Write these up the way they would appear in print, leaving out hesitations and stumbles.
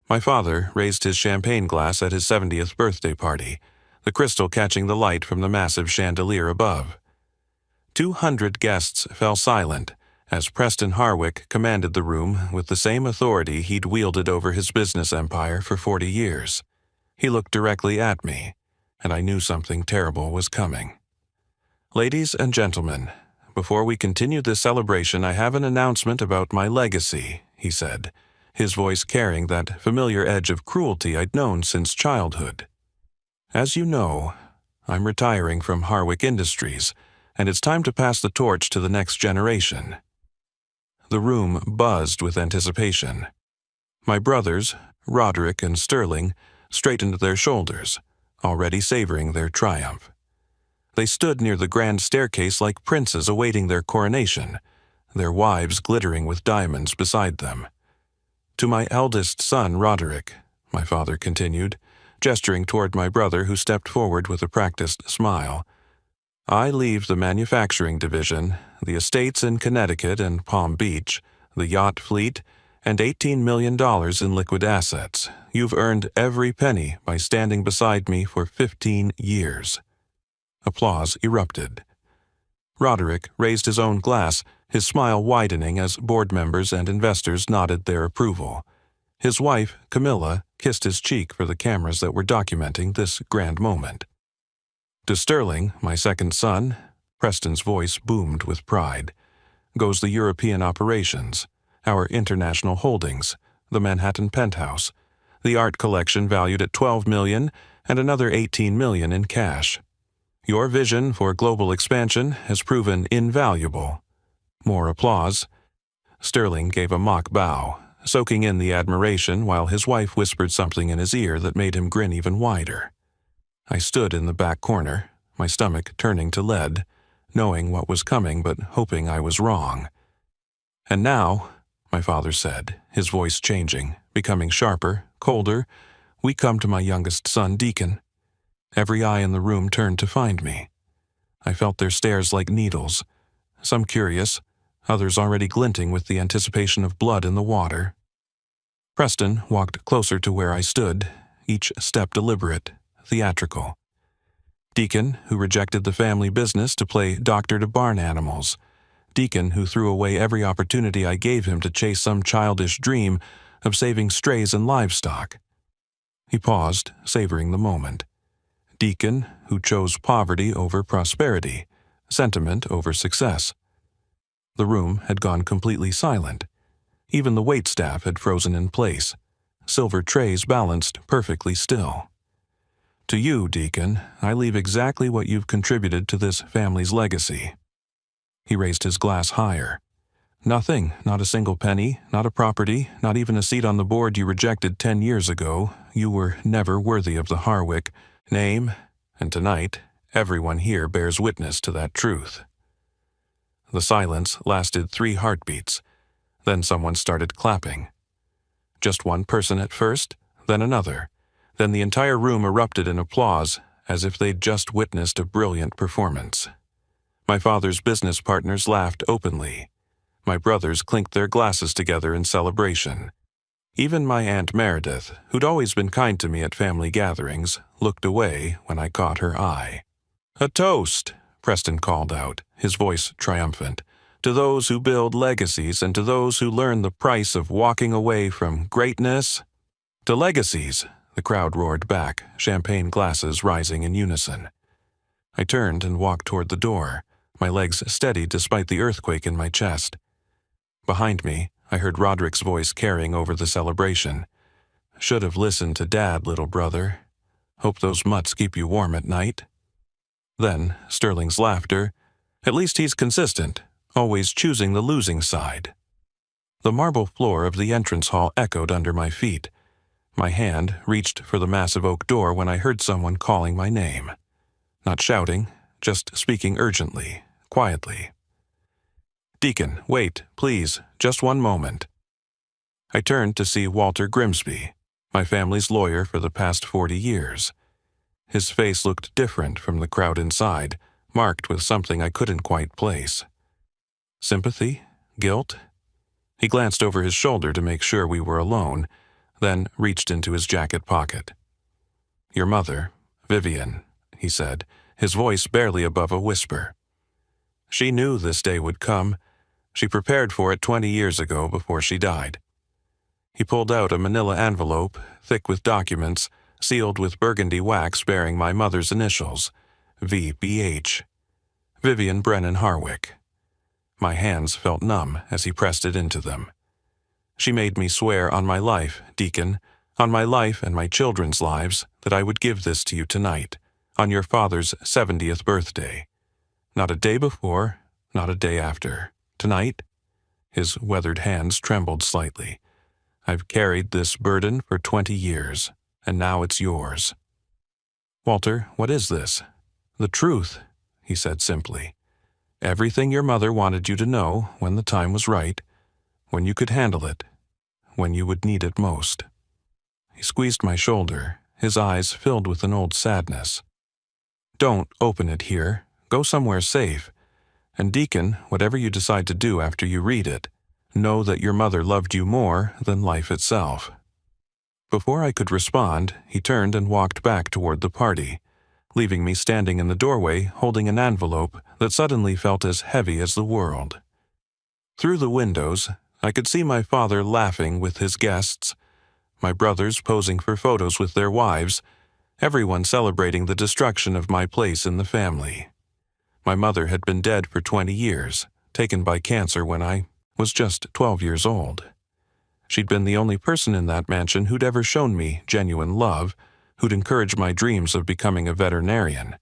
My father raised his champagne glass at his 70th birthday party, the crystal catching the light from the massive chandelier above. 200 guests fell silent as Preston Harwick commanded the room with the same authority he'd wielded over his business empire for 40 years. He looked directly at me, and I knew something terrible was coming. "Ladies and gentlemen, before we continue this celebration, I have an announcement about my legacy," he said, his voice carrying that familiar edge of cruelty I'd known since childhood. "As you know, I'm retiring from Harwick Industries, and it's time to pass the torch to the next generation." The room buzzed with anticipation. My brothers, Roderick and Sterling, straightened their shoulders, already savoring their triumph. They stood near the grand staircase like princes awaiting their coronation, their wives glittering with diamonds beside them. "To my eldest son, Roderick," my father continued, gesturing toward my brother who stepped forward with a practiced smile, "I leave the manufacturing division, the estates in Connecticut and Palm Beach, the yacht fleet, and $18 million in liquid assets. You've earned every penny by standing beside me for 15 years. Applause erupted. Roderick raised his own glass, his smile widening as board members and investors nodded their approval. His wife, Camilla, kissed his cheek for the cameras that were documenting this grand moment. "To Sterling, my second son," Preston's voice boomed with pride, "goes the European operations, our international holdings, the Manhattan penthouse, the art collection valued at $12 million and another $18 million in cash. Your vision for global expansion has proven invaluable." More applause. Sterling gave a mock bow, soaking in the admiration while his wife whispered something in his ear that made him grin even wider. I stood in the back corner, my stomach turning to lead, knowing what was coming but hoping I was wrong. "And now," my father said, his voice changing, becoming sharper, colder, "we come to my youngest son, Deacon." Every eye in the room turned to find me. I felt their stares like needles, some curious, others already glinting with the anticipation of blood in the water. Preston walked closer to where I stood, each step deliberate, theatrical. Deacon, who rejected the family business to play doctor to barn animals. Deacon, who threw away every opportunity I gave him to chase some childish dream of saving strays and livestock. He paused, savoring the moment. Deacon, who chose poverty over prosperity, sentiment over success. The room had gone completely silent. Even the waitstaff had frozen in place, silver trays balanced perfectly still. "To you, Deacon, I leave exactly what you've contributed to this family's legacy." He raised his glass higher. "Nothing, not a single penny, not a property, not even a seat on the board you rejected 10 years ago. You were never worthy of the Harwick name, and tonight, everyone here bears witness to that truth." The silence lasted 3 heartbeats. Then someone started clapping. Just one person at first, then another. Then the entire room erupted in applause, as if they'd just witnessed a brilliant performance. My father's business partners laughed openly. My brothers clinked their glasses together in celebration. Even my Aunt Meredith, who'd always been kind to me at family gatherings, looked away when I caught her eye. "A toast," Preston called out, his voice triumphant, "to those who build legacies and to those who learn the price of walking away from greatness." "To legacies," the crowd roared back, champagne glasses rising in unison. I turned and walked toward the door, my legs steady despite the earthquake in my chest. Behind me, I heard Roderick's voice carrying over the celebration. "Should have listened to Dad, little brother. Hope those mutts keep you warm at night." Then Sterling's laughter. "At least he's consistent, always choosing the losing side." The marble floor of the entrance hall echoed under my feet. My hand reached for the massive oak door when I heard someone calling my name. Not shouting, just speaking urgently, quietly. "Deacon, wait, please, just one moment." I turned to see Walter Grimsby, my family's lawyer for the past 40 years. His face looked different from the crowd inside, marked with something I couldn't quite place. Sympathy? Guilt? He glanced over his shoulder to make sure we were alone, then reached into his jacket pocket. "Your mother, Vivian," he said, his voice barely above a whisper. "She knew this day would come. She prepared for it 20 years ago before she died." He pulled out a manila envelope, thick with documents, sealed with burgundy wax bearing my mother's initials, VBH. Vivian Brennan Harwick. My hands felt numb as he pressed it into them. "She made me swear on my life, Deacon, on my life and my children's lives, that I would give this to you tonight, on your father's 70th birthday. Not a day before, not a day after. Tonight?" His weathered hands trembled slightly. "I've carried this burden for 20 years, and now it's yours." "Walter, what is this?" "The truth," he said simply. "Everything your mother wanted you to know when the time was right, when you could handle it, when you would need it most." He squeezed my shoulder, his eyes filled with an old sadness. "Don't open it here. Go somewhere safe. And Deacon, whatever you decide to do after you read it, know that your mother loved you more than life itself." Before I could respond, he turned and walked back toward the party, leaving me standing in the doorway holding an envelope that suddenly felt as heavy as the world. Through the windows, I could see my father laughing with his guests, my brothers posing for photos with their wives, everyone celebrating the destruction of my place in the family. My mother had been dead for 20 years, taken by cancer when I was just 12 years old. She'd been the only person in that mansion who'd ever shown me genuine love, who'd encouraged my dreams of becoming a veterinarian,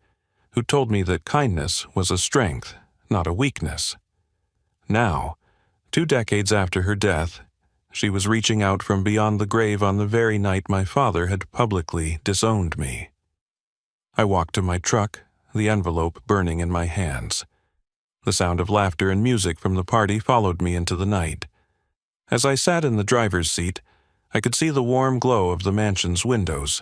who told me that kindness was a strength, not a weakness. Now, 2 decades after her death, she was reaching out from beyond the grave on the very night my father had publicly disowned me. I walked to my truck, the envelope burning in my hands. The sound of laughter and music from the party followed me into the night. As I sat in the driver's seat, I could see the warm glow of the mansion's windows,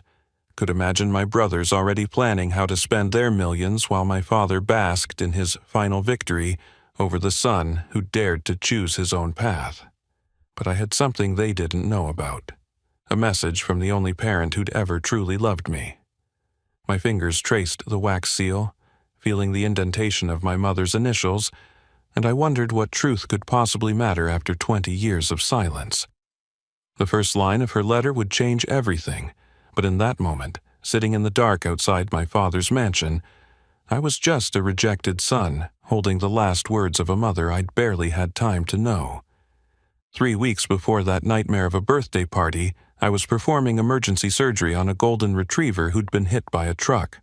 could imagine my brothers already planning how to spend their millions while my father basked in his final victory over the son who dared to choose his own path. But I had something they didn't know about, a message from the only parent who'd ever truly loved me. My fingers traced the wax seal, feeling the indentation of my mother's initials, and I wondered what truth could possibly matter after 20 years of silence. The first line of her letter would change everything, but in that moment, sitting in the dark outside my father's mansion, I was just a rejected son, holding the last words of a mother I'd barely had time to know. 3 weeks before that nightmare of a birthday party, I was performing emergency surgery on a golden retriever who'd been hit by a truck.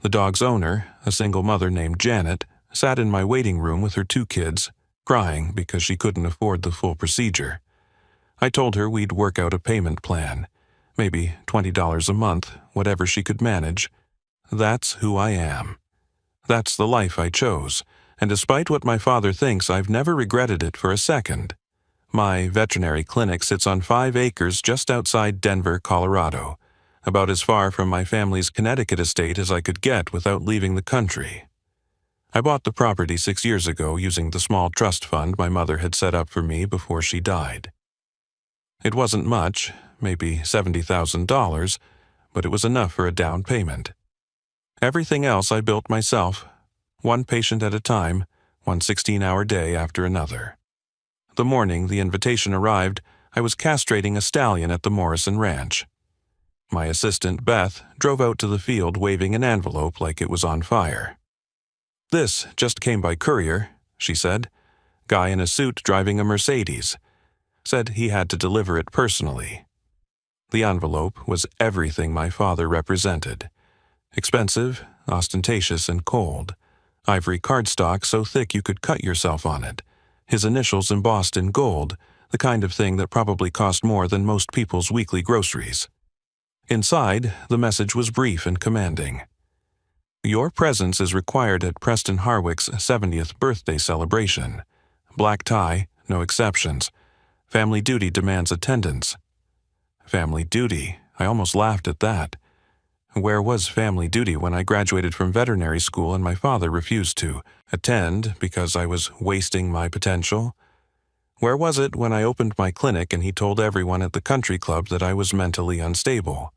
The dog's owner, a single mother named Janet, sat in my waiting room with her 2 kids, crying because she couldn't afford the full procedure. I told her we'd work out a payment plan, maybe $20 a month, whatever she could manage. That's who I am. That's the life I chose, and despite what my father thinks, I've never regretted it for a second. My veterinary clinic sits on 5 acres just outside Denver, Colorado, about as far from my family's Connecticut estate as I could get without leaving the country. I bought the property 6 years ago using the small trust fund my mother had set up for me before she died. It wasn't much, maybe $70,000, but it was enough for a down payment. Everything else I built myself, one patient at a time, one 16-hour day after another. The morning the invitation arrived, I was castrating a stallion at the Morrison Ranch. My assistant, Beth, drove out to the field waving an envelope like it was on fire. "This just came by courier," she said. "Guy in a suit driving a Mercedes. Said he had to deliver it personally." The envelope was everything my father represented. Expensive, ostentatious, and cold. Ivory cardstock so thick you could cut yourself on it. His initials embossed in gold, the kind of thing that probably cost more than most people's weekly groceries. Inside, the message was brief and commanding. "Your presence is required at Preston Harwick's 70th birthday celebration. Black tie, no exceptions. Family duty demands attendance." Family duty, I almost laughed at that. Where was family duty when I graduated from veterinary school and my father refused to attend because I was wasting my potential? Where was it when I opened my clinic and he told everyone at the country club that I was mentally unstable?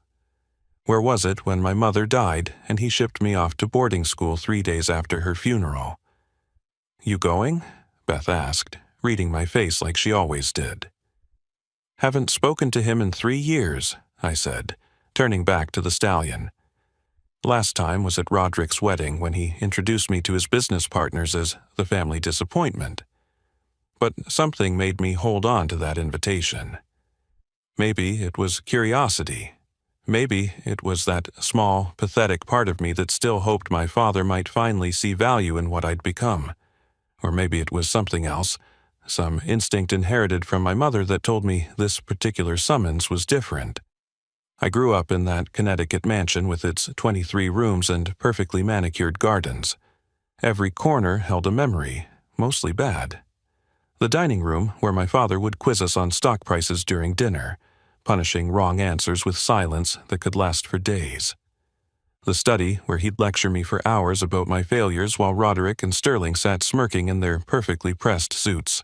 Where was it when my mother died and he shipped me off to boarding school 3 days after her funeral? "You going?" Beth asked, reading my face like she always did. "Haven't spoken to him in 3 years," I said, turning back to the stallion. Last time was at Roderick's wedding when he introduced me to his business partners as the family disappointment. But something made me hold on to that invitation. Maybe it was curiosity. Maybe it was that small, pathetic part of me that still hoped my father might finally see value in what I'd become. Or maybe it was something else, some instinct inherited from my mother that told me this particular summons was different. I grew up in that Connecticut mansion with its 23 rooms and perfectly manicured gardens. Every corner held a memory, mostly bad. The dining room, where my father would quiz us on stock prices during dinner, punishing wrong answers with silence that could last for days. The study, where he'd lecture me for hours about my failures while Roderick and Sterling sat smirking in their perfectly pressed suits.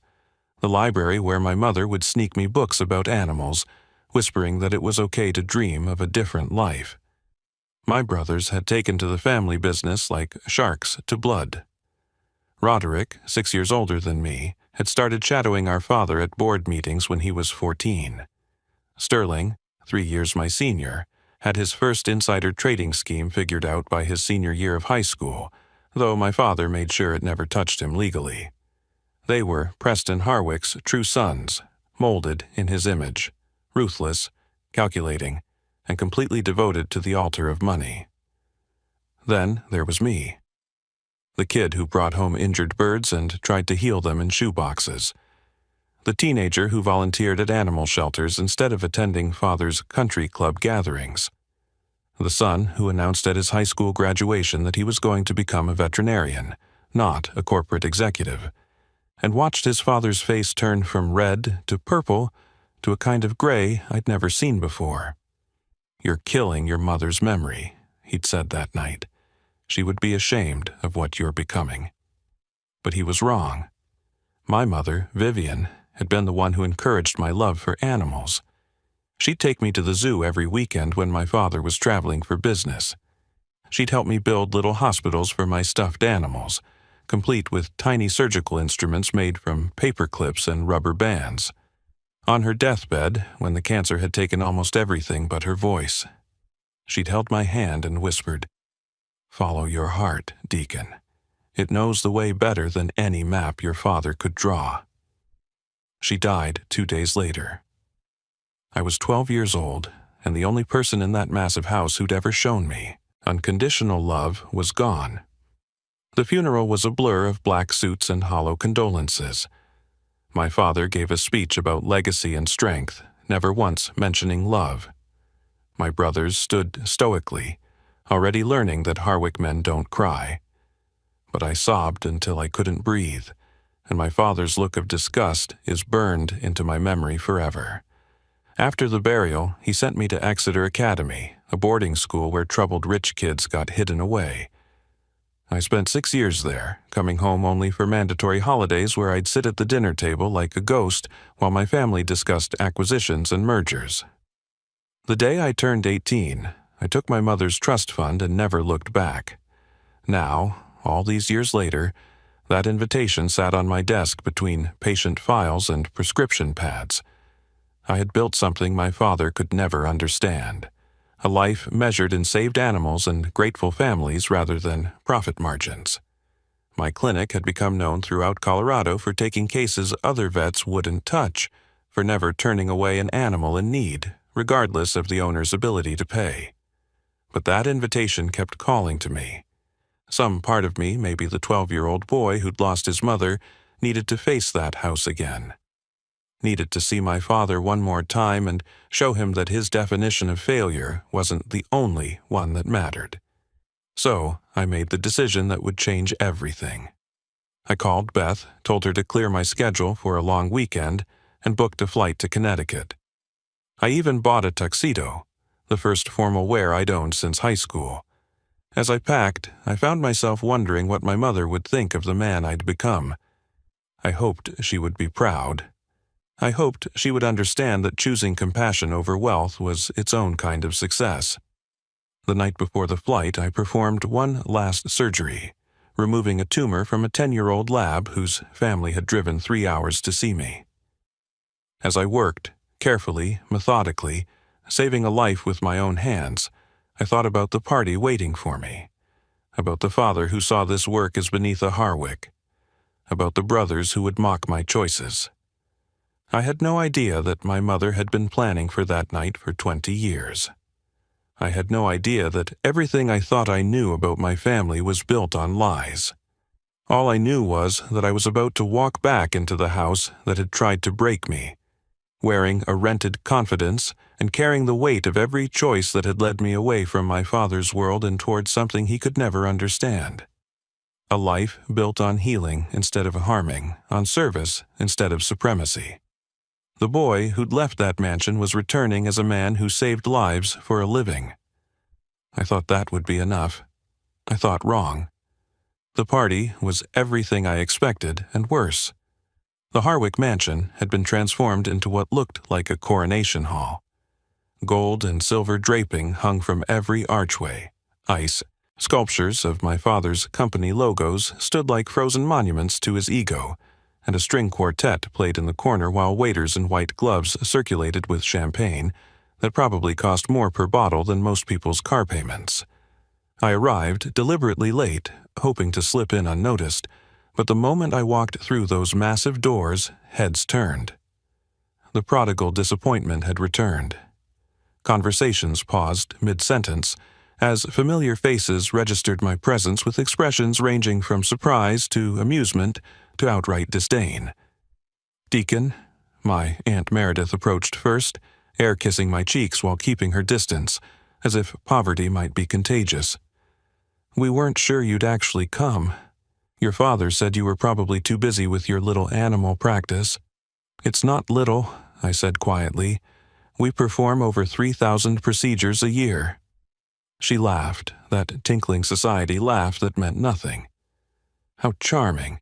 The library, where my mother would sneak me books about animals, whispering that it was okay to dream of a different life. My brothers had taken to the family business like sharks to blood. Roderick, 6 years older than me, had started shadowing our father at board meetings when he was 14. Sterling, 3 years my senior, had his first insider trading scheme figured out by his senior year of high school, though my father made sure it never touched him legally. They were Preston Harwick's true sons, molded in his image, ruthless, calculating, and completely devoted to the altar of money. Then there was me, the kid who brought home injured birds and tried to heal them in shoeboxes, the teenager who volunteered at animal shelters instead of attending father's country club gatherings, the son who announced at his high school graduation that he was going to become a veterinarian, not a corporate executive, and watched his father's face turn from red to purple to a kind of gray I'd never seen before. "You're killing your mother's memory," he'd said that night. "She would be ashamed of what you're becoming." But he was wrong. My mother, Vivian, had been the one who encouraged my love for animals. She'd take me to the zoo every weekend when my father was traveling for business. She'd help me build little hospitals for my stuffed animals, complete with tiny surgical instruments made from paper clips and rubber bands. On her deathbed, when the cancer had taken almost everything but her voice, she'd held my hand and whispered, "Follow your heart, Deacon. It knows the way better than any map your father could draw." She died 2 days later. I was 12 years old, and the only person in that massive house who'd ever shown me unconditional love was gone. The funeral was a blur of black suits and hollow condolences. My father gave a speech about legacy and strength, never once mentioning love. My brothers stood stoically, already learning that Harwick men don't cry. But I sobbed until I couldn't breathe, and my father's look of disgust is burned into my memory forever. After the burial, he sent me to Exeter Academy, a boarding school where troubled rich kids got hidden away. I spent 6 years there, coming home only for mandatory holidays where I'd sit at the dinner table like a ghost while my family discussed acquisitions and mergers. The day I turned 18, I took my mother's trust fund and never looked back. Now, all these years later, that invitation sat on my desk between patient files and prescription pads. I had built something my father could never understand. A life measured in saved animals and grateful families rather than profit margins. My clinic had become known throughout Colorado for taking cases other vets wouldn't touch, for never turning away an animal in need, regardless of the owner's ability to pay. But that invitation kept calling to me. Some part of me, maybe the 12-year-old boy who'd lost his mother, needed to face that house again. Needed to see my father one more time and show him that his definition of failure wasn't the only one that mattered. So I made the decision that would change everything. I called Beth, told her to clear my schedule for a long weekend, and booked a flight to Connecticut. I even bought a tuxedo, the first formal wear I'd owned since high school. As I packed, I found myself wondering what my mother would think of the man I'd become. I hoped she would be proud. I hoped she would understand that choosing compassion over wealth was its own kind of success. The night before the flight, I performed one last surgery, removing a tumor from a 10-year-old lab whose family had driven 3 hours to see me. As I worked, carefully, methodically, saving a life with my own hands, I thought about the party waiting for me, about the father who saw this work as beneath a Harwick, about the brothers who would mock my choices. I had no idea that my mother had been planning for that night for 20 years. I had no idea that everything I thought I knew about my family was built on lies. All I knew was that I was about to walk back into the house that had tried to break me, wearing a rented confidence and carrying the weight of every choice that had led me away from my father's world and towards something he could never understand. A life built on healing instead of harming, on service instead of supremacy. The boy who'd left that mansion was returning as a man who saved lives for a living. I thought that would be enough. I thought wrong. The party was everything I expected and worse. The Harwick mansion had been transformed into what looked like a coronation hall. Gold and silver draping hung from every archway. Ice sculptures of my father's company logos stood like frozen monuments to his ego, and a string quartet played in the corner while waiters in white gloves circulated with champagne that probably cost more per bottle than most people's car payments. I arrived deliberately late, hoping to slip in unnoticed, but the moment I walked through those massive doors, heads turned. The prodigal disappointment had returned. Conversations paused mid-sentence, as familiar faces registered my presence with expressions ranging from surprise to amusement to outright disdain. "Deacon," my Aunt Meredith approached first, air-kissing my cheeks while keeping her distance, as if poverty might be contagious. "We weren't sure you'd actually come. Your father said you were probably too busy with your little animal practice." "It's not little," I said quietly. "We perform over 3,000 procedures a year." She laughed, that tinkling society laugh that meant nothing. "How charming.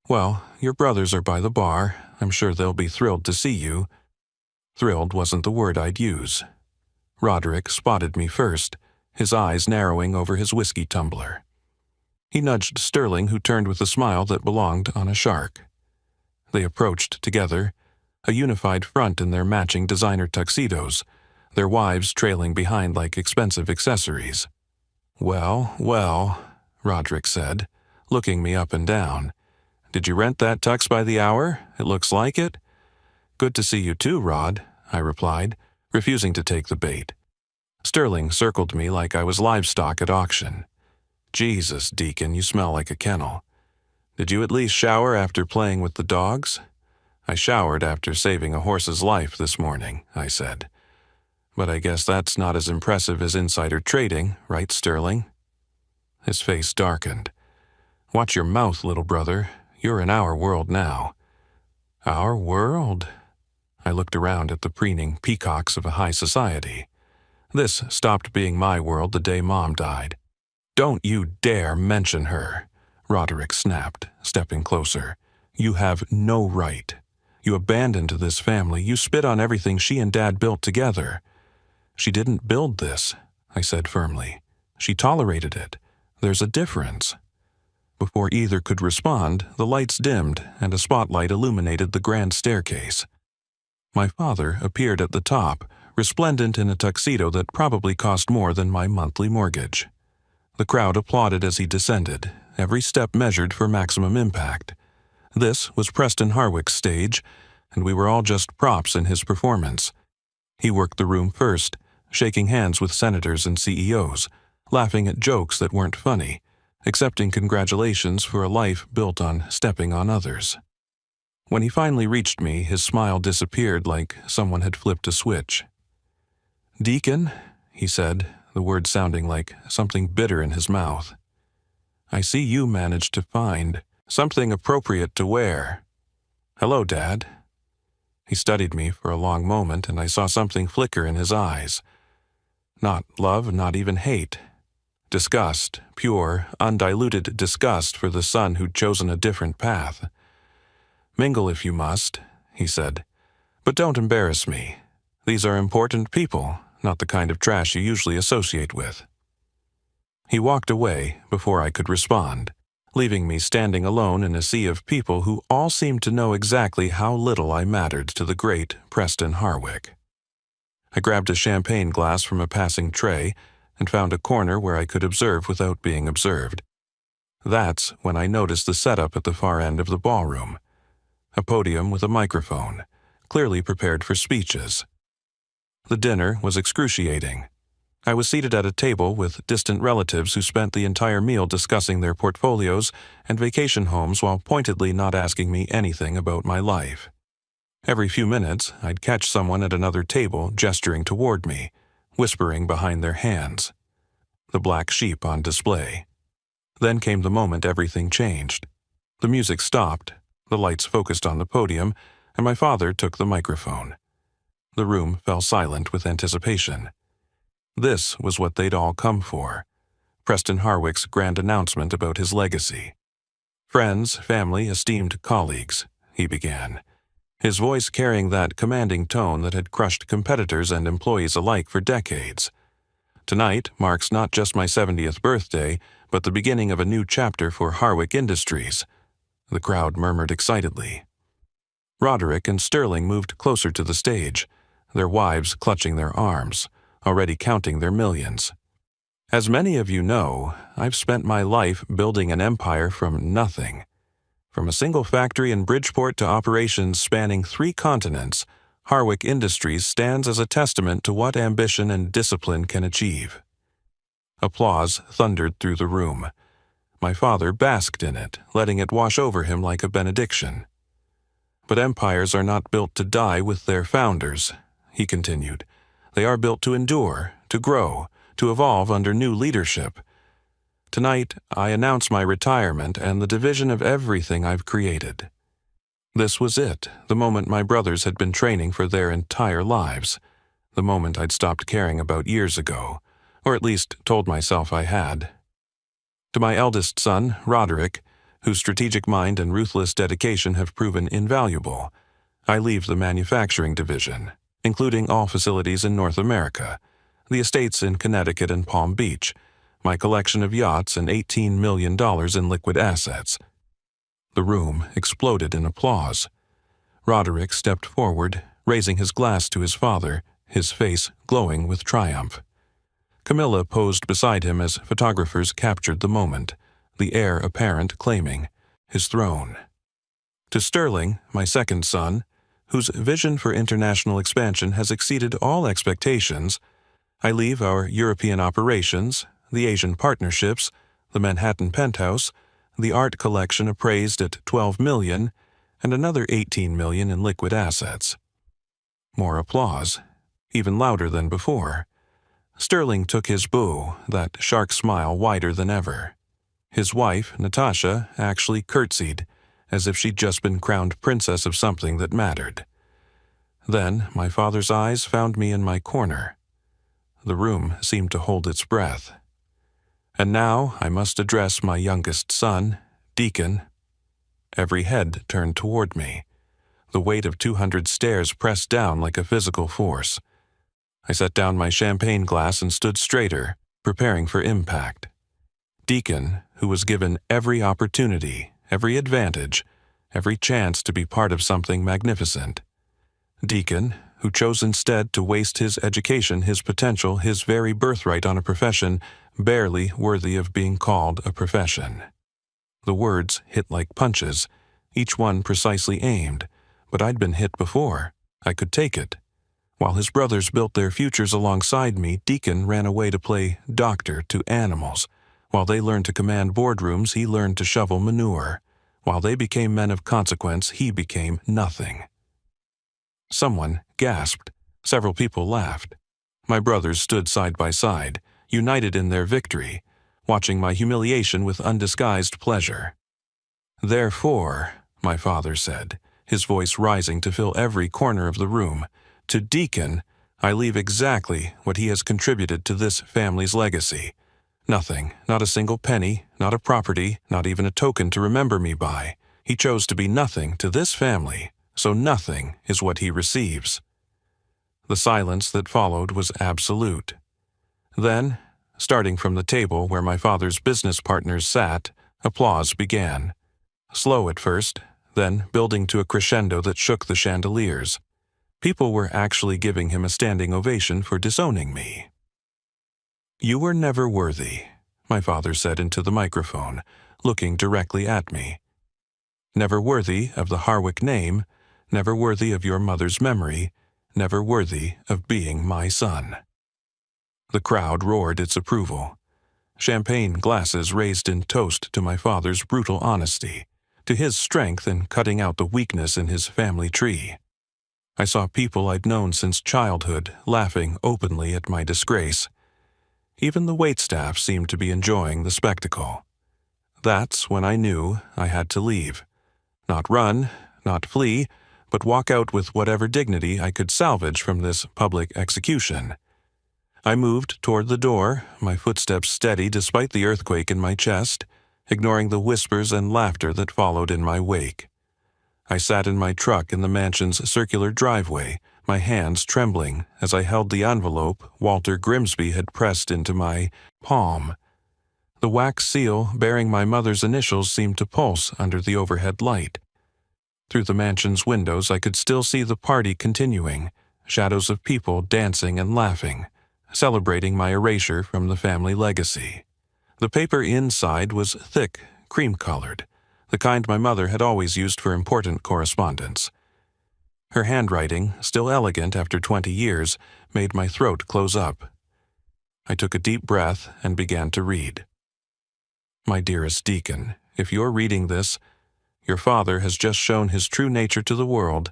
Well, your brothers are by the bar. I'm sure they'll be thrilled to see you." Thrilled wasn't the word I'd use. Roderick spotted me first, his eyes narrowing over his whiskey tumbler. He nudged Sterling, who turned with a smile that belonged on a shark. They approached together, a unified front in their matching designer tuxedos, their wives trailing behind like expensive accessories. "Well, well," Roderick said, looking me up and down. "Did you rent that tux by the hour? It looks like it." "Good to see you too, Rod," I replied, refusing to take the bait. Sterling circled me like I was livestock at auction. "Jesus, Deacon, you smell like a kennel. Did you at least shower after playing with the dogs?" "I showered after saving a horse's life this morning," I said. "But I guess that's not as impressive as insider trading, right, Sterling?" His face darkened. "Watch your mouth, little brother. You're in our world now." "Our world?" I looked around at the preening peacocks of a high society. This stopped being my world the day Mom died. "Don't you dare mention her," Roderick snapped, stepping closer. "You have no right. You abandoned this family. You spit on everything she and Dad built together." "She didn't build this," I said firmly. "She tolerated it. There's a difference." Before either could respond, the lights dimmed and a spotlight illuminated the grand staircase. My father appeared at the top, resplendent in a tuxedo that probably cost more than my monthly mortgage. The crowd applauded as he descended, every step measured for maximum impact. This was Preston Harwick's stage, and we were all just props in his performance. He worked the room first, shaking hands with senators and CEOs, laughing at jokes that weren't funny, accepting congratulations for a life built on stepping on others. When he finally reached me, his smile disappeared like someone had flipped a switch. "Deacon," he said, the words sounding like something bitter in his mouth. "I see you managed to find something appropriate to wear." "Hello, Dad." He studied me for a long moment, and I saw something flicker in his eyes. Not love, not even hate. Disgust, pure, undiluted disgust for the son who'd chosen a different path. "Mingle if you must," he said, But don't embarrass me. These are important people, not the kind of trash you usually associate with." He walked away before I could respond, leaving me standing alone in a sea of people who all seemed to know exactly how little I mattered to the great Preston Harwick. I grabbed a champagne glass from a passing tray and found a corner where I could observe without being observed. That's when I noticed the setup at the far end of the ballroom. A podium with a microphone, clearly prepared for speeches. The dinner was excruciating. I was seated at a table with distant relatives who spent the entire meal discussing their portfolios and vacation homes while pointedly not asking me anything about my life. Every few minutes, I'd catch someone at another table gesturing toward me, whispering behind their hands. The black sheep on display. Then came the moment everything changed. The music stopped, the lights focused on the podium, and my father took the microphone. The room fell silent with anticipation. This was what they'd all come for. Preston Harwick's grand announcement about his legacy. "Friends, family, esteemed colleagues," he began, his voice carrying that commanding tone that had crushed competitors and employees alike for decades. "Tonight marks not just my 70th birthday, but the beginning of a new chapter for Harwick Industries." The crowd murmured excitedly. Roderick and Sterling moved closer to the stage, their wives clutching their arms, already counting their millions. As many of you know, I've spent my life building an empire from nothing. From a single factory in Bridgeport to operations spanning 3 continents, Harwick Industries stands as a testament to what ambition and discipline can achieve. Applause thundered through the room. My father basked in it, letting it wash over him like a benediction. "But empires are not built to die with their founders," he continued. "They are built to endure, to grow, to evolve under new leadership. Tonight, I announce my retirement and the division of everything I've created." This was it, the moment my brothers had been training for their entire lives, the moment I'd stopped caring about years ago, or at least told myself I had. To my eldest son, Roderick, whose strategic mind and ruthless dedication have proven invaluable, I leave the manufacturing division, including all facilities in North America, the estates in Connecticut and Palm Beach, my collection of yachts and $18 million in liquid assets. The room exploded in applause. Roderick stepped forward, raising his glass to his father, his face glowing with triumph. Camilla posed beside him as photographers captured the moment, the heir apparent claiming his throne. To Sterling, my second son, whose vision for international expansion has exceeded all expectations, I leave our European operations, the Asian partnerships, the Manhattan penthouse, the art collection appraised at $12 million, and another $18 million in liquid assets. More applause, even louder than before. Sterling took his bow, that shark smile wider than ever. His wife, Natasha, actually curtsied, as if she'd just been crowned princess of something that mattered. Then my father's eyes found me in my corner. The room seemed to hold its breath. And now I must address my youngest son, Deacon. Every head turned toward me. The weight of 200 stares pressed down like a physical force. I set down my champagne glass and stood straighter, preparing for impact. Deacon, who was given every opportunity, every advantage, every chance to be part of something magnificent. Deacon, who chose instead to waste his education, his potential, his very birthright on a profession barely worthy of being called a profession. The words hit like punches, each one precisely aimed, but I'd been hit before. I could take it. While his brothers built their futures alongside me, Deacon ran away to play doctor to animals. While they learned to command boardrooms, he learned to shovel manure. While they became men of consequence, he became nothing. Someone gasped. Several people laughed. My brothers stood side by side, united in their victory, watching my humiliation with undisguised pleasure. "Therefore," my father said, his voice rising to fill every corner of the room, "to Deacon, I leave exactly what he has contributed to this family's legacy. Nothing, not a single penny, not a property, not even a token to remember me by. He chose to be nothing to this family, so nothing is what he receives. The silence that followed was absolute. Then, starting from the table where my father's business partners sat, applause began. Slow at first, then building to a crescendo that shook the chandeliers. People were actually giving him a standing ovation for disowning me. "You were never worthy," my father said into the microphone, looking directly at me. "Never worthy of the Harwick name, never worthy of your mother's memory, never worthy of being my son." The crowd roared its approval. Champagne glasses raised in toast to my father's brutal honesty, to his strength in cutting out the weakness in his family tree. I saw people I'd known since childhood laughing openly at my disgrace. Even the waitstaff seemed to be enjoying the spectacle. That's when I knew I had to leave. Not run, not flee, but walk out with whatever dignity I could salvage from this public execution. I moved toward the door, my footsteps steady despite the earthquake in my chest, ignoring the whispers and laughter that followed in my wake. I sat in my truck in the mansion's circular driveway, my hands trembling as I held the envelope Walter Grimsby had pressed into my palm. The wax seal bearing my mother's initials seemed to pulse under the overhead light. Through the mansion's windows I could still see the party continuing, shadows of people dancing and laughing, celebrating my erasure from the family legacy. The paper inside was thick, cream-colored, the kind my mother had always used for important correspondence. Her handwriting, still elegant after 20 years, made my throat close up. I took a deep breath and began to read. "My dearest Deacon, if you're reading this, your father has just shown his true nature to the world,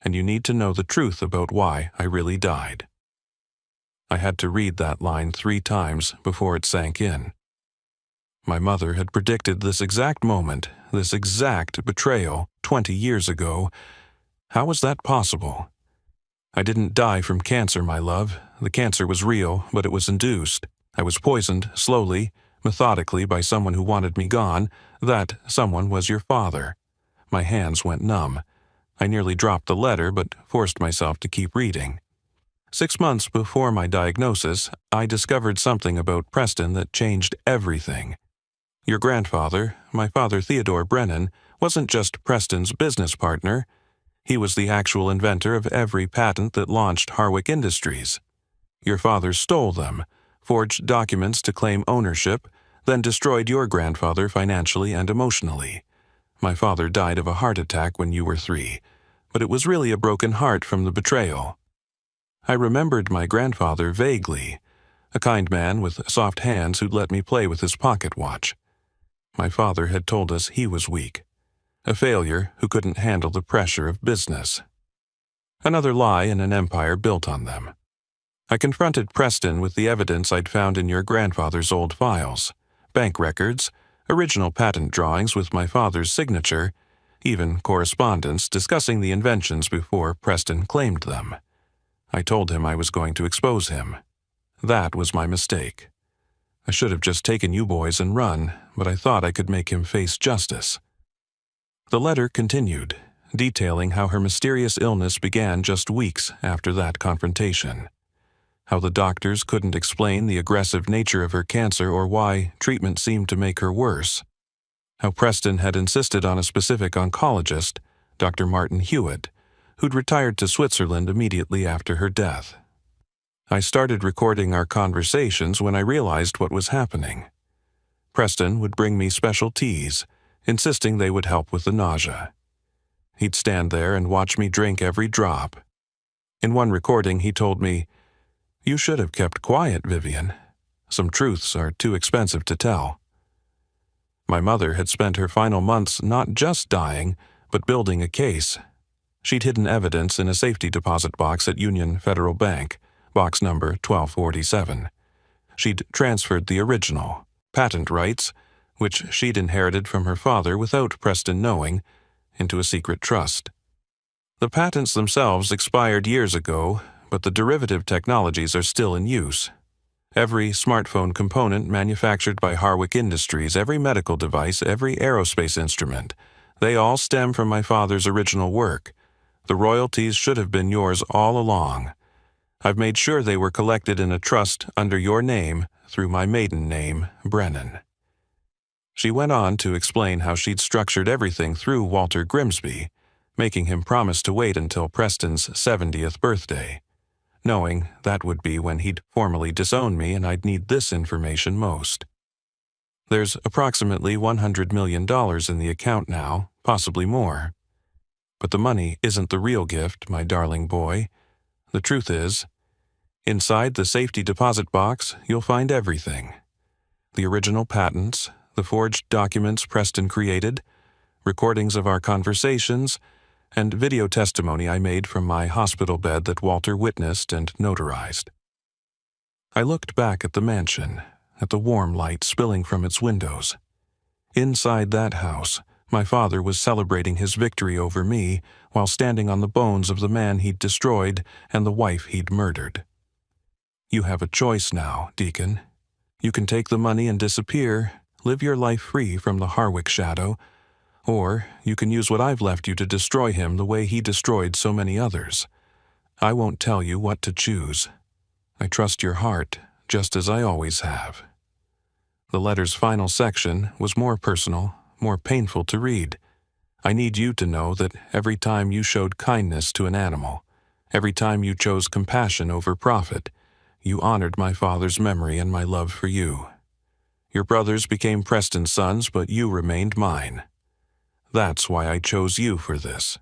and you need to know the truth about why I really died." I had to read that line 3 times before it sank in. My mother had predicted this exact moment, this exact betrayal, 20 years ago. How was that possible? I didn't die from cancer, my love. The cancer was real, but it was induced. I was poisoned, slowly, methodically, by someone who wanted me gone. That someone was your father. My hands went numb. I nearly dropped the letter, but forced myself to keep reading. 6 months before my diagnosis, I discovered something about Preston that changed everything. Your grandfather, my father Theodore Brennan, wasn't just Preston's business partner. He was the actual inventor of every patent that launched Harwick Industries. Your father stole them, forged documents to claim ownership, then destroyed your grandfather financially and emotionally. My father died of a heart attack when you were 3, but it was really a broken heart from the betrayal. I remembered my grandfather vaguely, a kind man with soft hands who'd let me play with his pocket watch. My father had told us he was weak, a failure who couldn't handle the pressure of business. Another lie in an empire built on them. I confronted Preston with the evidence I'd found in your grandfather's old files, bank records, original patent drawings with my father's signature, even correspondence discussing the inventions before Preston claimed them. I told him I was going to expose him. That was my mistake. I should have just taken you boys and run, but I thought I could make him face justice. The letter continued, detailing how her mysterious illness began just weeks after that confrontation. How the doctors couldn't explain the aggressive nature of her cancer or why treatment seemed to make her worse. How Preston had insisted on a specific oncologist, Dr. Martin Hewitt, who'd retired to Switzerland immediately after her death. I started recording our conversations when I realized what was happening. Preston would bring me special teas, insisting they would help with the nausea. He'd stand there and watch me drink every drop. In one recording, he told me, "You should have kept quiet, Vivian. Some truths are too expensive to tell." My mother had spent her final months not just dying, but building a case. She'd hidden evidence in a safety deposit box at Union Federal Bank, box number 1247. She'd transferred the original, patent rights, which she'd inherited from her father without Preston knowing, into a secret trust. The patents themselves expired years ago, but the derivative technologies are still in use. Every smartphone component manufactured by Harwick Industries, every medical device, every aerospace instrument, they all stem from my father's original work, The royalties should have been yours all along. I've made sure they were collected in a trust under your name through my maiden name, Brennan." She went on to explain how she'd structured everything through Walter Grimsby, making him promise to wait until Preston's 70th birthday, knowing that would be when he'd formally disown me and I'd need this information most. There's approximately $100 million in the account now, possibly more. But the money isn't the real gift, my darling boy. The truth is, inside the safety deposit box, you'll find everything. The original patents, the forged documents Preston created, recordings of our conversations, and video testimony I made from my hospital bed that Walter witnessed and notarized. I looked back at the mansion, at the warm light spilling from its windows. Inside that house, my father was celebrating his victory over me while standing on the bones of the man he'd destroyed and the wife he'd murdered. You have a choice now, Deacon. You can take the money and disappear, live your life free from the Harwick shadow, or you can use what I've left you to destroy him the way he destroyed so many others. I won't tell you what to choose. I trust your heart, just as I always have." The letter's final section was more personal, more painful to read. I need you to know that every time you showed kindness to an animal, every time you chose compassion over profit, you honored my father's memory and my love for you. Your brothers became Preston's sons, but you remained mine. That's why I chose you for this.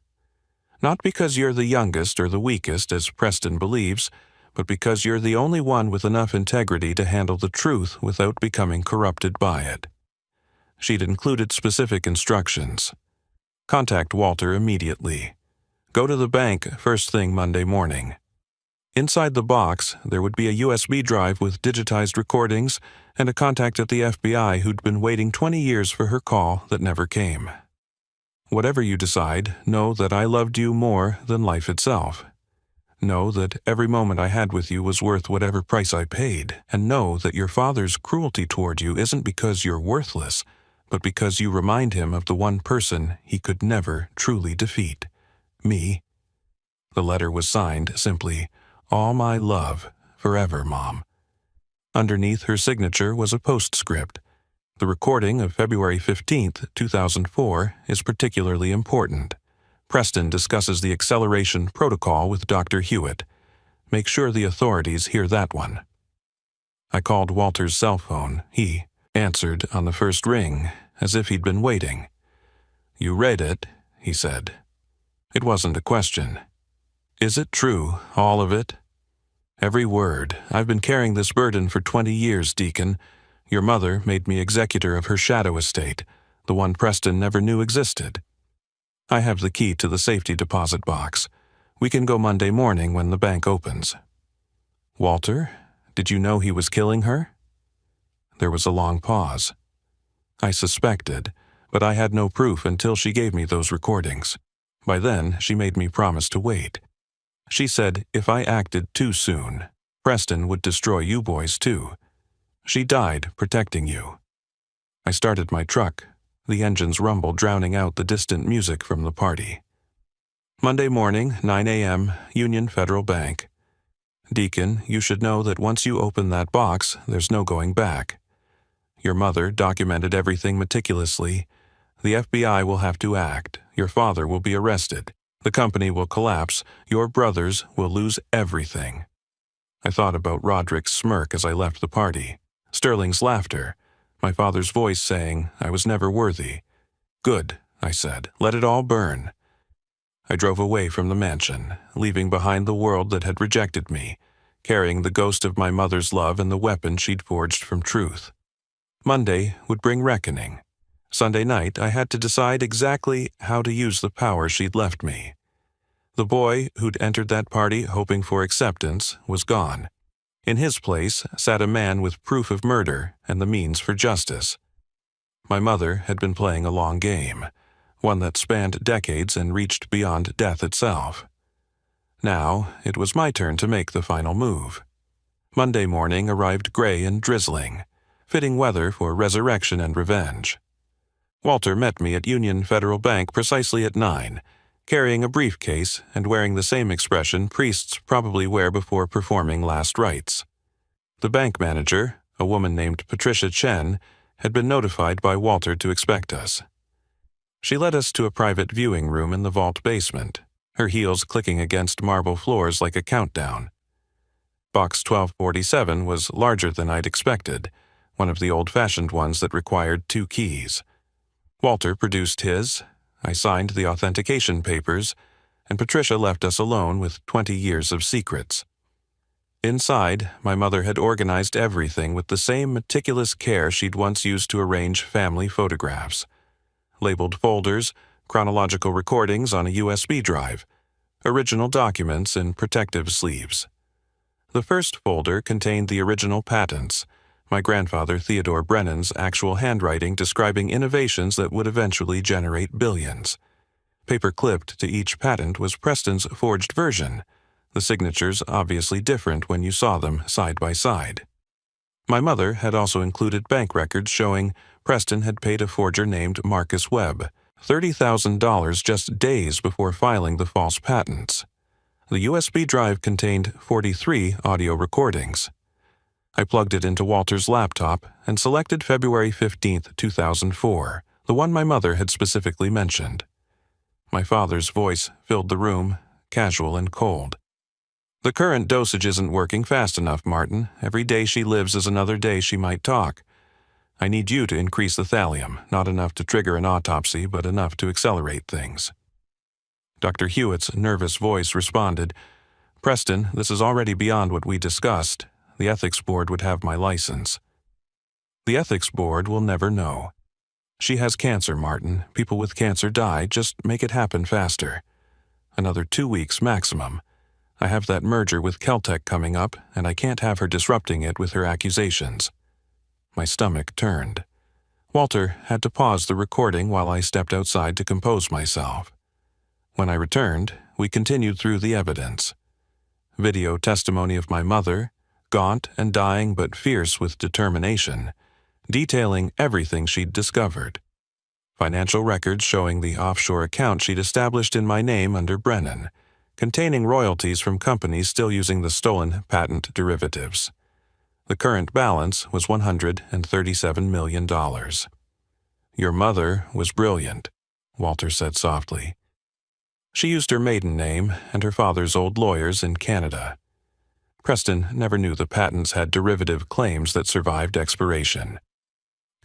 Not because you're the youngest or the weakest, as Preston believes, but because you're the only one with enough integrity to handle the truth without becoming corrupted by it. She'd included specific instructions. Contact Walter immediately. Go to the bank first thing Monday morning. Inside the box, there would be a USB drive with digitized recordings and a contact at the FBI who'd been waiting 20 years for her call that never came. Whatever you decide, know that I loved you more than life itself. Know that every moment I had with you was worth whatever price I paid, and know that your father's cruelty toward you isn't because you're worthless, but because you remind him of the one person he could never truly defeat, me. The letter was signed simply, "All my love, forever, Mom." Underneath her signature was a postscript. The recording of February 15th, 2004 is particularly important. Preston discusses the acceleration protocol with Dr. Hewitt. Make sure the authorities hear that one. I called Walter's cell phone. He answered on the first ring, as if he'd been waiting. "You read it," he said. It wasn't a question. "Is it true, all of it?" "Every word. I've been carrying this burden for 20 years, Deacon. Your mother made me executor of her shadow estate, the one Preston never knew existed. I have the key to the safety deposit box. We can go Monday morning when the bank opens." "Walter, did you know he was killing her?" There was a long pause. I suspected, but I had no proof until she gave me those recordings. By then, she made me promise to wait. She said if I acted too soon, Preston would destroy you boys too. She died protecting you. I started my truck, the engine's rumble drowning out the distant music from the party. Monday morning, 9 a.m., Union Federal Bank. Deacon, you should know that once you open that box, there's no going back. Your mother documented everything meticulously. The FBI will have to act. Your father will be arrested. The company will collapse. Your brothers will lose everything. I thought about Roderick's smirk as I left the party. Sterling's laughter, my father's voice saying I was never worthy. "Good," I said. "Let it all burn." I drove away from the mansion, leaving behind the world that had rejected me, carrying the ghost of my mother's love and the weapon she'd forged from truth. Monday would bring reckoning. Sunday night, I had to decide exactly how to use the power she'd left me. The boy who'd entered that party hoping for acceptance was gone. In his place sat a man with proof of murder and the means for justice. My mother had been playing a long game, one that spanned decades and reached beyond death itself. Now it was my turn to make the final move. Monday morning arrived gray and drizzling, fitting weather for resurrection and revenge. Walter met me at Union Federal Bank precisely at 9, carrying a briefcase and wearing the same expression priests probably wear before performing last rites. The bank manager, a woman named Patricia Chen, had been notified by Walter to expect us. She led us to a private viewing room in the vault basement, her heels clicking against marble floors like a countdown. Box 1247 was larger than I'd expected, one of the old-fashioned ones that required 2 keys. Walter produced his, I signed the authentication papers, and Patricia left us alone with 20 years of secrets. Inside, my mother had organized everything with the same meticulous care she'd once used to arrange family photographs. Labeled folders, chronological recordings on a USB drive, original documents in protective sleeves. The first folder contained the original patents, my grandfather Theodore Brennan's actual handwriting describing innovations that would eventually generate billions. Paper-clipped to each patent was Preston's forged version, the signatures obviously different when you saw them side by side. My mother had also included bank records showing Preston had paid a forger named Marcus Webb $30,000 just days before filing the false patents. The USB drive contained 43 audio recordings. I plugged it into Walter's laptop and selected February 15, 2004, the one my mother had specifically mentioned. My father's voice filled the room, casual and cold. "The current dosage isn't working fast enough, Martin. Every day she lives is another day she might talk. I need you to increase the thallium, not enough to trigger an autopsy, but enough to accelerate things." Dr. Hewitt's nervous voice responded, "Preston, this is already beyond what we discussed. The ethics board would have my license." "The ethics board will never know. She has cancer, Martin. People with cancer die. Just make it happen faster. Another 2 weeks maximum. I have that merger with Keltec coming up, and I can't have her disrupting it with her accusations." My stomach turned. Walter had to pause the recording while I stepped outside to compose myself. When I returned, we continued through the evidence. Video testimony of my mother, gaunt and dying but fierce with determination, detailing everything she'd discovered. Financial records showing the offshore account she'd established in my name under Brennan, containing royalties from companies still using the stolen patent derivatives. The current balance was $137 million. "Your mother was brilliant," Walter said softly. "She used her maiden name and her father's old lawyers in Canada. Preston never knew the patents had derivative claims that survived expiration.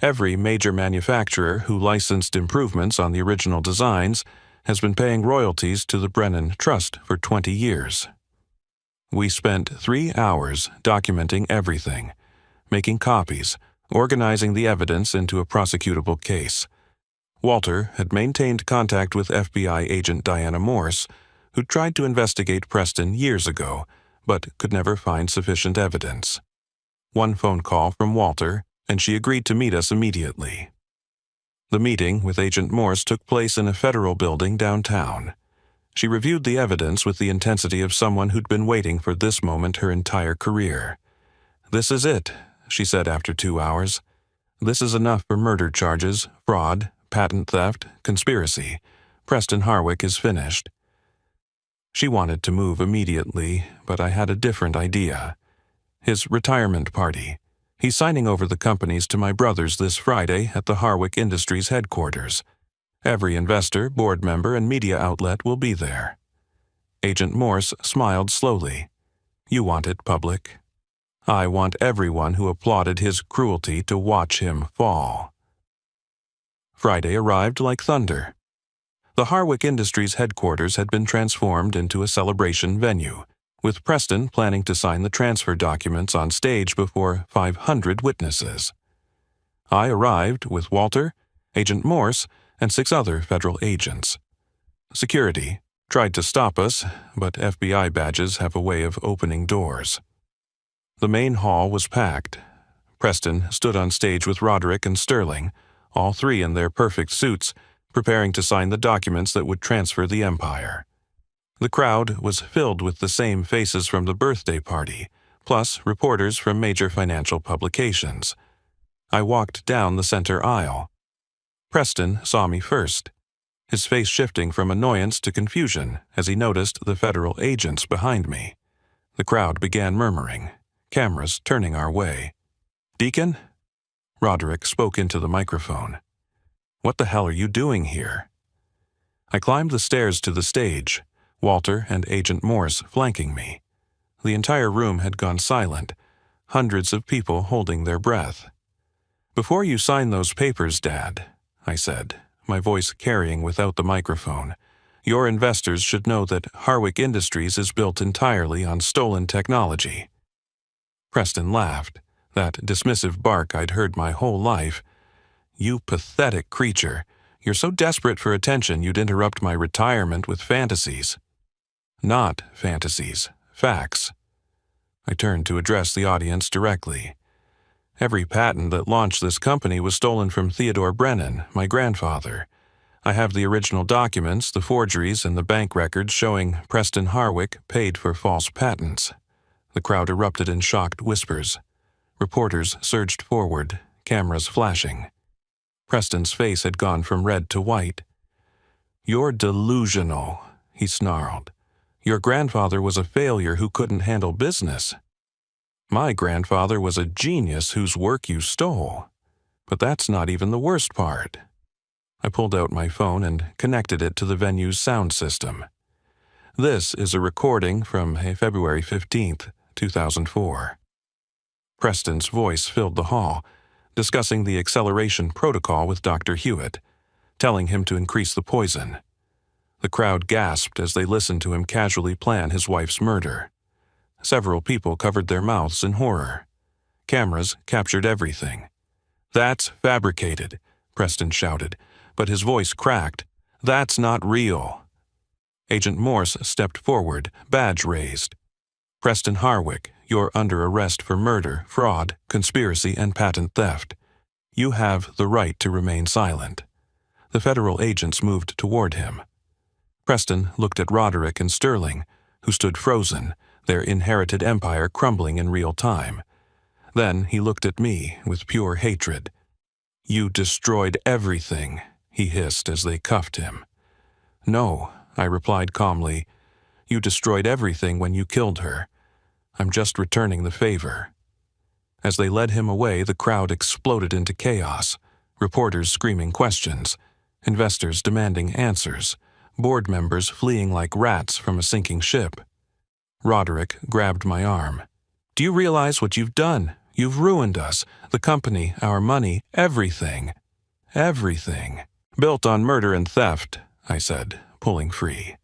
Every major manufacturer who licensed improvements on the original designs has been paying royalties to the Brennan Trust for 20 years. We spent 3 hours documenting everything, making copies, organizing the evidence into a prosecutable case. Walter had maintained contact with FBI agent Diana Morse, who tried to investigate Preston years ago, but could never find sufficient evidence. One phone call from Walter, and she agreed to meet us immediately. The meeting with Agent Morse took place in a federal building downtown. She reviewed the evidence with the intensity of someone who'd been waiting for this moment her entire career. "This is it," she said after 2 hours. "This is enough for murder charges, fraud, patent theft, conspiracy. Preston Harwick is finished." She wanted to move immediately, but I had a different idea. His retirement party. He's signing over the companies to my brothers this Friday at the Harwick Industries headquarters. Every investor, board member, and media outlet will be there. Agent Morse smiled slowly. "You want it public. I want everyone who applauded his cruelty to watch him fall." Friday arrived like thunder. The Harwick Industries headquarters had been transformed into a celebration venue, with Preston planning to sign the transfer documents on stage before 500 witnesses. I arrived with Walter, Agent Morse, and 6 other federal agents. Security tried to stop us, but FBI badges have a way of opening doors. The main hall was packed. Preston stood on stage with Roderick and Sterling, all 3 in their perfect suits, preparing to sign the documents that would transfer the empire. The crowd was filled with the same faces from the birthday party, plus reporters from major financial publications. I walked down the center aisle. Preston saw me first. his face shifting from annoyance to confusion as he noticed the federal agents behind me. The crowd began murmuring, cameras turning our way. "Deacon?" Roderick spoke into the microphone. "What the hell are you doing here?" I climbed the stairs to the stage, Walter and Agent Morse flanking me. The entire room had gone silent, hundreds of people holding their breath. "Before you sign those papers, Dad," I said, my voice carrying without the microphone, "your investors should know that Harwick Industries is built entirely on stolen technology." Preston laughed, that dismissive bark I'd heard my whole life. "You pathetic creature. You're so desperate for attention you'd interrupt my retirement with fantasies." "Not fantasies, facts." I turned to address the audience directly. "Every patent that launched this company was stolen from Theodore Brennan, my grandfather. I have the original documents, the forgeries, and the bank records showing Preston Harwick paid for false patents." The crowd erupted in shocked whispers. Reporters surged forward, cameras flashing. Preston's face had gone from red to white. "You're delusional," he snarled. "Your grandfather was a failure who couldn't handle business. My grandfather was a genius whose work you stole. But that's not even the worst part." I pulled out my phone and connected it to the venue's sound system. "This is a recording from February 15th, 2004. Preston's voice filled the hall, discussing the acceleration protocol with Dr. Hewitt, telling him to increase the poison. The crowd gasped as they listened to him casually plan his wife's murder. Several people covered their mouths in horror. Cameras captured everything. "That's fabricated," Preston shouted, but his voice cracked. "That's not real." Agent Morse stepped forward, badge raised. "Preston Harwick, you're under arrest for murder, fraud, conspiracy, and patent theft. You have the right to remain silent." The federal agents moved toward him. Preston looked at Roderick and Sterling, who stood frozen, their inherited empire crumbling in real time. Then he looked at me with pure hatred. "You destroyed everything," he hissed as they cuffed him. "No," I replied calmly. "You destroyed everything when you killed her. I'm just returning the favor." As they led him away, the crowd exploded into chaos, reporters screaming questions, investors demanding answers, board members fleeing like rats from a sinking ship. Roderick grabbed my arm. "Do you realize what you've done? You've ruined us, the company, our money, everything. Everything. Built on murder and theft," I said, pulling free.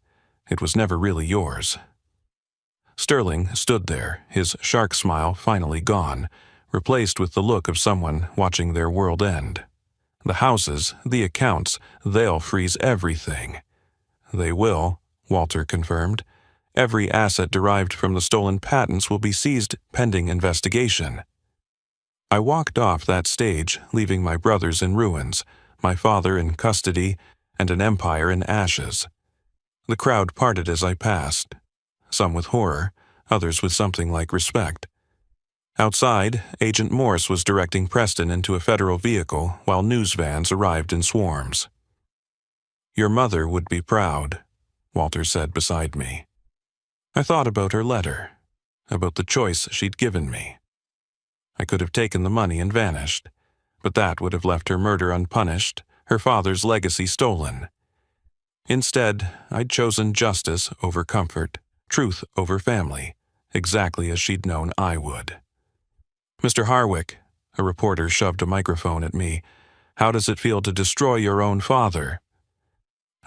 "It was never really yours." Sterling stood there, his shark smile finally gone, replaced with the look of someone watching their world end. "The houses, the accounts, they'll freeze everything." "They will," Walter confirmed. "Every asset derived from the stolen patents will be seized pending investigation." I walked off that stage, leaving my brothers in ruins, my father in custody, and an empire in ashes. The crowd parted as I passed, some with horror, others with something like respect. Outside, Agent Morse was directing Preston into a federal vehicle while news vans arrived in swarms. "Your mother would be proud," Walter said beside me. I thought about her letter, about the choice she'd given me. I could have taken the money and vanished, but that would have left her murder unpunished, her father's legacy stolen. Instead, I'd chosen justice over comfort, truth over family, exactly as she'd known I would. "Mr. Harwick," a reporter shoved a microphone at me, "how does it feel to destroy your own father?"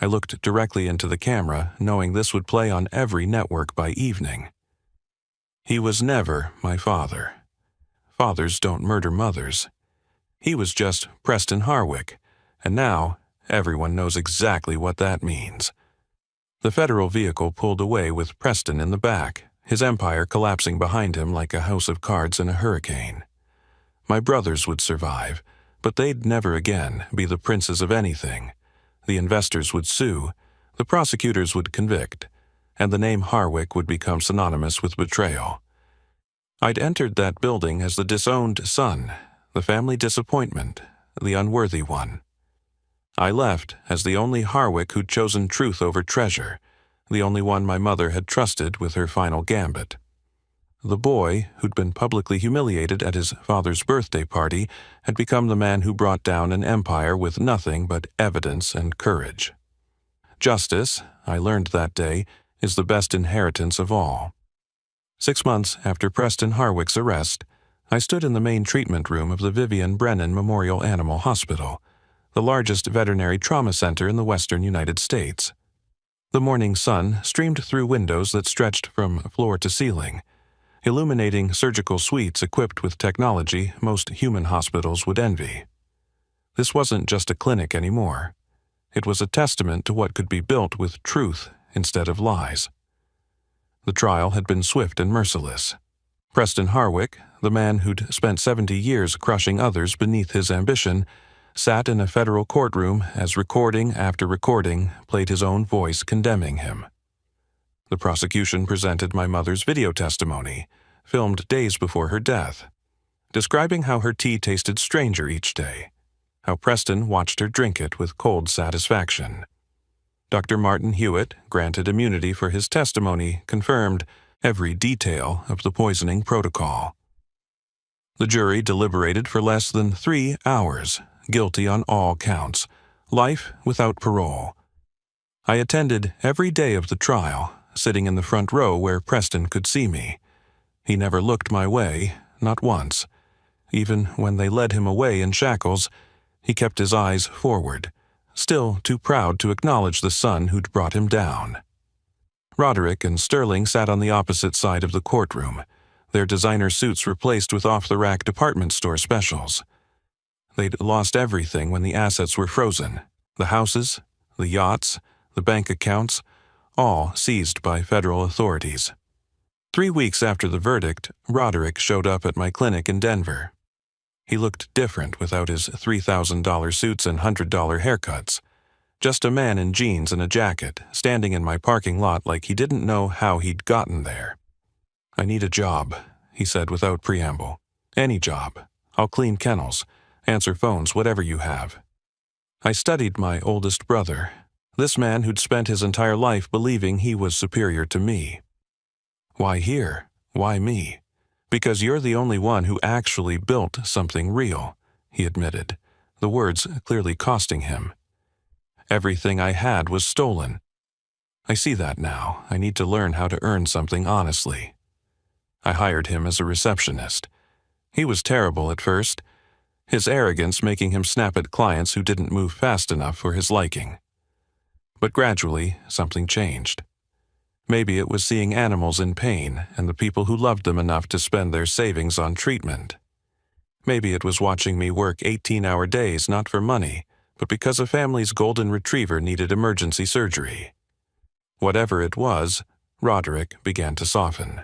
I looked directly into the camera, knowing this would play on every network by evening. "He was never my father. Fathers don't murder mothers. He was just Preston Harwick, and now everyone knows exactly what that means." The federal vehicle pulled away with Preston in the back, his empire collapsing behind him like a house of cards in a hurricane. My brothers would survive, but they'd never again be the princes of anything. The investors would sue, the prosecutors would convict, and the name Harwick would become synonymous with betrayal. I'd entered that building as the disowned son, the family disappointment, the unworthy one. I left as the only Harwick who'd chosen truth over treasure, the only one my mother had trusted with her final gambit. The boy, who'd been publicly humiliated at his father's birthday party, had become the man who brought down an empire with nothing but evidence and courage. Justice, I learned that day, is the best inheritance of all. 6 months after Preston Harwick's arrest, I stood in the main treatment room of the Vivian Brennan Memorial Animal Hospital, the largest veterinary trauma center in the western United States. The morning sun streamed through windows that stretched from floor to ceiling, illuminating surgical suites equipped with technology most human hospitals would envy. This wasn't just a clinic anymore. It was a testament to what could be built with truth instead of lies. The trial had been swift and merciless. Preston Harwick, the man who'd spent 70 years crushing others beneath his ambition, sat in a federal courtroom as recording after recording played his own voice condemning him. The prosecution presented my mother's video testimony, filmed days before her death, describing how her tea tasted stranger each day, how Preston watched her drink it with cold satisfaction. Dr. Martin Hewitt, granted immunity for his testimony, confirmed every detail of the poisoning protocol. The jury deliberated for less than 3 hours, guilty on all counts, life without parole. I attended every day of the trial, sitting in the front row where Preston could see me. He never looked my way, not once. Even when they led him away in shackles, he kept his eyes forward, still too proud to acknowledge the son who'd brought him down. Roderick and Sterling sat on the opposite side of the courtroom, their designer suits replaced with off-the-rack department store specials. They'd lost everything when the assets were frozen, the houses, the yachts, the bank accounts, all seized by federal authorities. 3 weeks after the verdict, Roderick showed up at my clinic in Denver. He looked different without his $3,000 suits and $100 haircuts. Just a man in jeans and a jacket, standing in my parking lot like he didn't know how he'd gotten there. "I need a job," he said without preamble. "Any job. I'll clean kennels, answer phones, whatever you have." I studied my oldest brother, this man who'd spent his entire life believing he was superior to me. "Why here? Why me?" "Because you're the only one who actually built something real," he admitted, the words clearly costing him. "Everything I had was stolen. I see that now. I need to learn how to earn something honestly." I hired him as a receptionist. He was terrible at first, his arrogance making him snap at clients who didn't move fast enough for his liking. But gradually, something changed. Maybe it was seeing animals in pain and the people who loved them enough to spend their savings on treatment. Maybe it was watching me work 18-hour days not for money, but because a family's golden retriever needed emergency surgery. Whatever it was, Roderick began to soften.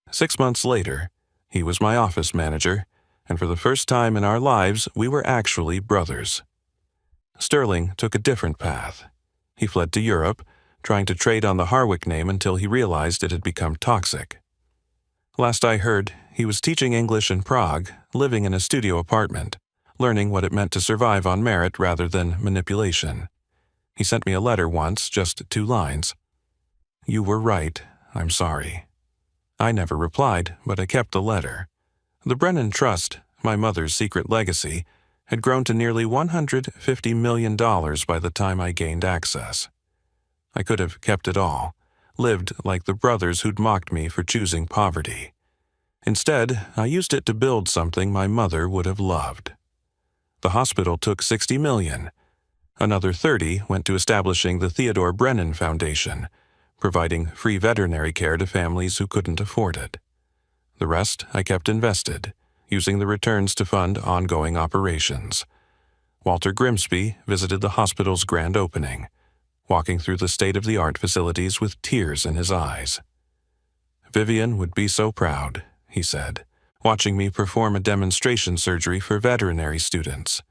6 months later, he was my office manager, and for the first time in our lives, we were actually brothers. Sterling took a different path. He fled to Europe, trying to trade on the Harwick name until he realized it had become toxic. Last I heard, he was teaching English in Prague, living in a studio apartment, learning what it meant to survive on merit rather than manipulation. He sent me a letter once, just 2 lines. "You were right. I'm sorry." I never replied, but I kept the letter. The Brennan Trust, my mother's secret legacy, had grown to nearly $150 million by the time I gained access. I could have kept it all, lived like the brothers who'd mocked me for choosing poverty. Instead, I used it to build something my mother would have loved. The hospital took $60 million. Another 30 went to establishing the Theodore Brennan Foundation, providing free veterinary care to families who couldn't afford it. The rest I kept invested, using the returns to fund ongoing operations. Walter Grimsby visited the hospital's grand opening, walking through the state-of-the-art facilities with tears in his eyes. "Vivian would be so proud," he said, watching me perform a demonstration surgery for veterinary students.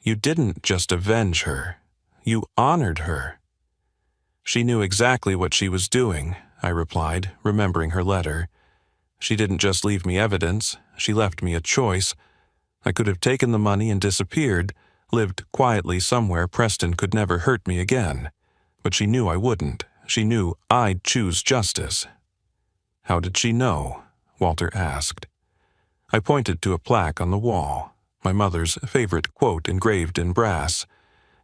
"You didn't just avenge her. You honored her." "She knew exactly what she was doing," I replied, remembering her letter. "She didn't just leave me evidence, she left me a choice. I could have taken the money and disappeared, lived quietly somewhere Preston could never hurt me again. But she knew I wouldn't. She knew I'd choose justice. "How did she know?" Walter asked. I pointed to a plaque on the wall, my mother's favorite quote engraved in brass.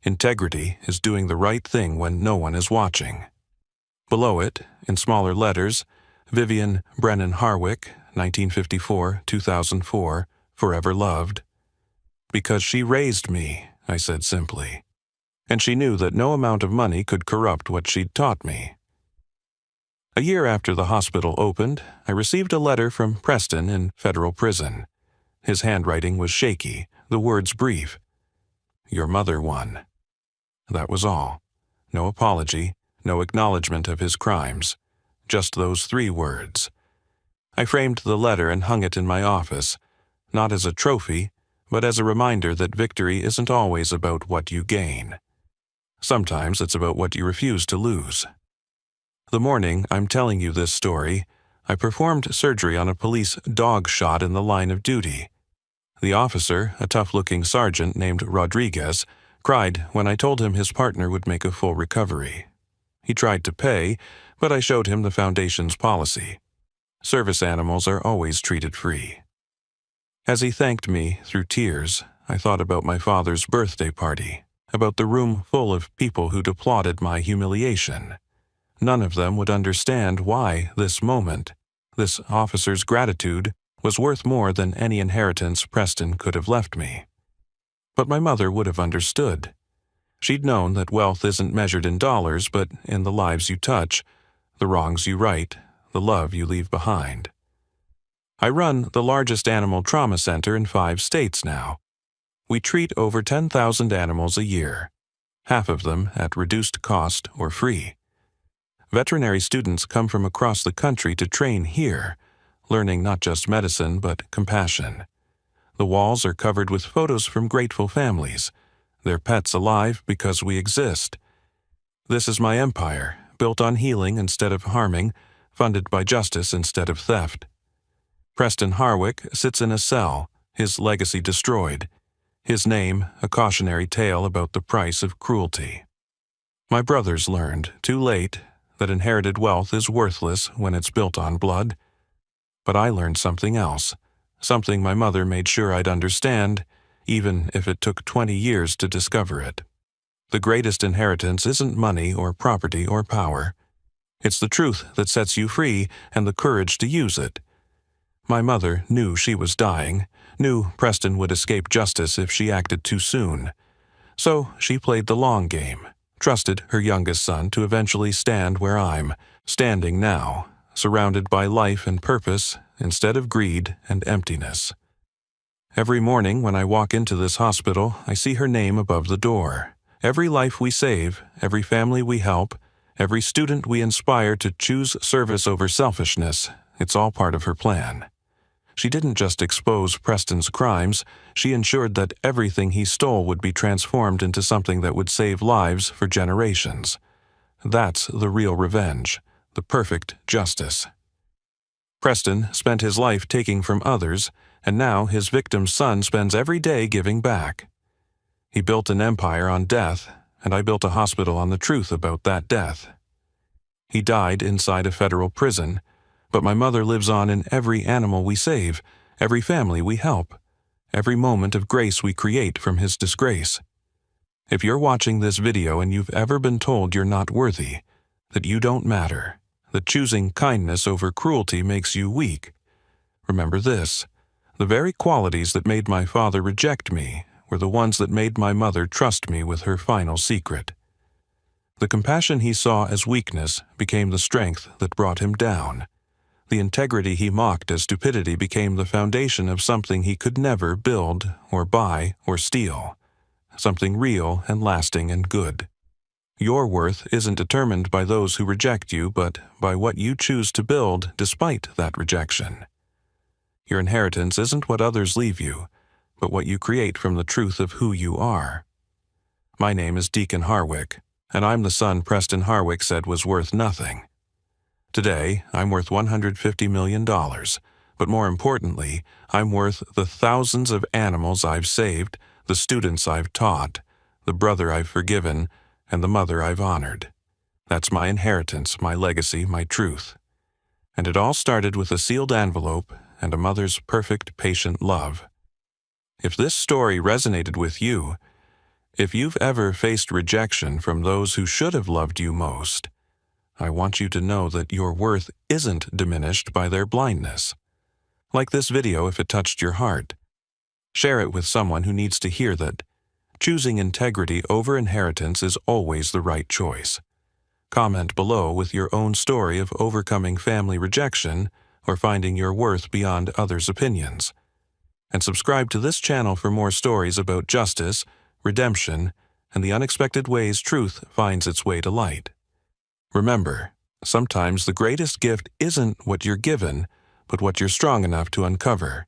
"Integrity is doing the right thing when no one is watching." Below it, in smaller letters, Vivian Brennan Harwick, 1954-2004, forever loved. "Because she raised me," I said simply. And she knew that no amount of money could corrupt what she'd taught me. A year after the hospital opened, I received a letter from Preston in federal prison. His handwriting was shaky, the words brief. "Your mother won." That was all. No apology, no acknowledgement of his crimes. Just those 3 words. I framed the letter and hung it in my office, not as a trophy, but as a reminder that victory isn't always about what you gain. Sometimes it's about what you refuse to lose. The morning I'm telling you this story, I performed surgery on a police dog shot in the line of duty. The officer, a tough-looking sergeant named Rodriguez, cried when I told him his partner would make a full recovery. He tried to pay, but I showed him the Foundation's policy. Service animals are always treated free. As he thanked me through tears, I thought about my father's birthday party, about the room full of people who'd applauded my humiliation. None of them would understand why this moment, this officer's gratitude, was worth more than any inheritance Preston could have left me. But my mother would have understood. She'd known that wealth isn't measured in dollars, but in the lives you touch, the wrongs you right, the love you leave behind. I run the largest animal trauma center in 5 states now. We treat over 10,000 animals a year, half of them at reduced cost or free. Veterinary students come from across the country to train here, learning not just medicine but compassion. The walls are covered with photos from grateful families, their pets alive because we exist. This is my empire, built on healing instead of harming, funded by justice instead of theft. Preston Harwick sits in a cell, his legacy destroyed, his name a cautionary tale about the price of cruelty. My brothers learned, too late, that inherited wealth is worthless when it's built on blood. But I learned something else, something my mother made sure I'd understand, even if it took 20 years to discover it. The greatest inheritance isn't money or property or power. It's the truth that sets you free and the courage to use it. My mother knew she was dying, knew Preston would escape justice if she acted too soon. So she played the long game, trusted her youngest son to eventually stand where I'm standing now, surrounded by life and purpose instead of greed and emptiness. Every morning when I walk into this hospital, I see her name above the door. Every life we save, every family we help, every student we inspire to choose service over selfishness, it's all part of her plan. She didn't just expose Preston's crimes, she ensured that everything he stole would be transformed into something that would save lives for generations. That's the real revenge, the perfect justice. Preston spent his life taking from others, and now his victim's son spends every day giving back. He built an empire on death, and I built a hospital on the truth about that death. He died inside a federal prison, but my mother lives on in every animal we save, every family we help, every moment of grace we create from his disgrace. If you're watching this video and you've ever been told you're not worthy, that you don't matter, that choosing kindness over cruelty makes you weak, remember this: the very qualities that made my father reject me were the ones that made my mother trust me with her final secret. The compassion he saw as weakness became the strength that brought him down. The integrity he mocked as stupidity became the foundation of something he could never build or buy or steal, something real and lasting and good. Your worth isn't determined by those who reject you, but by what you choose to build despite that rejection. Your inheritance isn't what others leave you, but what you create from the truth of who you are. My name is Deacon Harwick, and I'm the son Preston Harwick said was worth nothing. Today, I'm worth $150 million, but more importantly, I'm worth the thousands of animals I've saved, the students I've taught, the brother I've forgiven, and the mother I've honored. That's my inheritance, my legacy, my truth. And it all started with a sealed envelope and a mother's perfect, patient love. If this story resonated with you, if you've ever faced rejection from those who should have loved you most, I want you to know that your worth isn't diminished by their blindness. Like this video if it touched your heart. Share it with someone who needs to hear that choosing integrity over inheritance is always the right choice. Comment below with your own story of overcoming family rejection or finding your worth beyond others' opinions. And subscribe to this channel for more stories about justice, redemption, and the unexpected ways truth finds its way to light. Remember, sometimes the greatest gift isn't what you're given, but what you're strong enough to uncover.